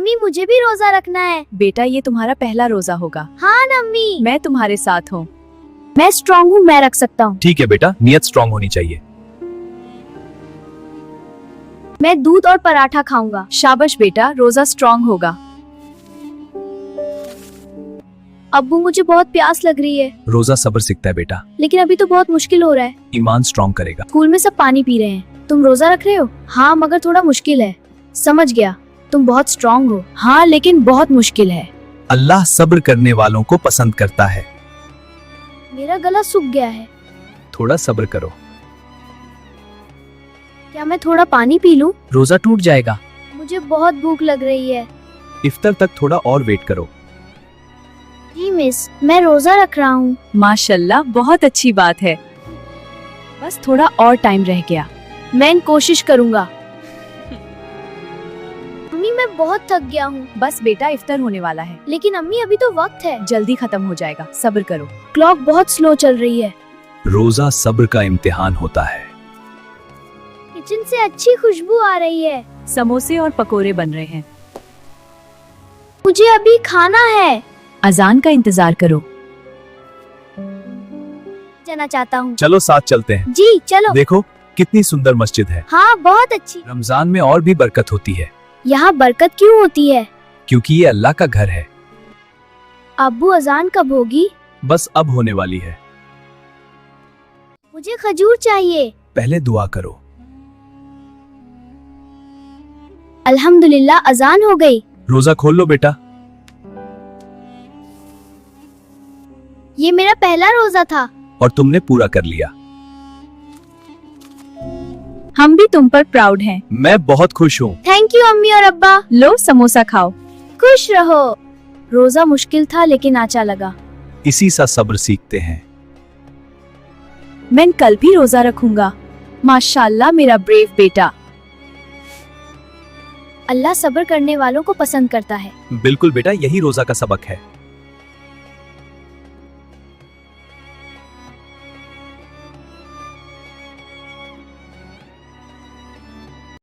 अम्मी मुझे भी रोजा रखना है। बेटा ये तुम्हारा पहला रोजा होगा। हाँ ना अम्मी, मैं तुम्हारे साथ हूँ। मैं स्ट्रॉन्ग हूँ, मैं रख सकता हूँ। ठीक है बेटा, नियत स्ट्रांग होनी चाहिए। मैं दूध और पराठा खाऊंगा। शाबाश बेटा, रोजा स्ट्रॉन्ग होगा। अब्बू मुझे बहुत प्यास लग रही है, रोजा सब्र सीखता है बेटा, लेकिन अभी तो बहुत मुश्किल हो रहा है। ईमान स्ट्रांग करेगा। स्कूल में सब पानी पी रहे हैं, तुम रोजा रख रहे हो? हाँ मगर थोड़ा मुश्किल है। समझ गया, तुम बहुत स्ट्रॉन्ग हो। हाँ लेकिन बहुत मुश्किल है। अल्लाह सब्र करने वालों को पसंद करता है। मेरा गला सूख गया है, थोड़ा सब्र करो। क्या मैं थोड़ा पानी पी लूं? रोजा टूट जाएगा। मुझे बहुत भूख लग रही है। इफ्तार तक थोड़ा और वेट करो। जी मिस, मैं रोजा रख रहा हूँ। माशाल्लाह, बहुत अच्छी बात है। बस थोड़ा और टाइम रह गया। मैं कोशिश करूँगा। अम्मी मैं बहुत थक गया हूँ। बस बेटा, इफ्तार होने वाला है। लेकिन अम्मी अभी तो वक्त है। जल्दी खत्म हो जाएगा, सब्र करो। क्लॉक बहुत स्लो चल रही है। रोजा सब्र का इम्तिहान होता है। किचन से अच्छी खुशबू आ रही है। समोसे और पकोड़े बन रहे हैं। मुझे अभी खाना है। अजान का इंतजार करो। जाना चाहता हूँ। चलो साथ चलते हैं। जी चलो। देखो कितनी सुंदर मस्जिद है। हाँ बहुत अच्छी। रमजान में और भी बरकत होती है। यहाँ बरकत क्यों होती है? क्योंकि ये अल्लाह का घर है। अब्बू अजान कब होगी? बस अब होने वाली है। मुझे खजूर चाहिए। पहले दुआ करो। अल्हम्दुलिल्लाह अजान हो गई। रोजा खोल लो बेटा। ये मेरा पहला रोजा था। और तुमने पूरा कर लिया। हम भी तुम पर प्राउड हैं। मैं बहुत खुश हूँ। थैंक यू अम्मी और अब्बा। लो समोसा खाओ। खुश रहो। रोजा मुश्किल था लेकिन अच्छा लगा। इसी सा सब्र सीखते हैं। मैं कल भी रोजा रखूंगा। माशाल्लाह मेरा ब्रेव बेटा। अल्लाह सब्र करने वालों को पसंद करता है। बिल्कुल बेटा, यही रोजा का सबक है।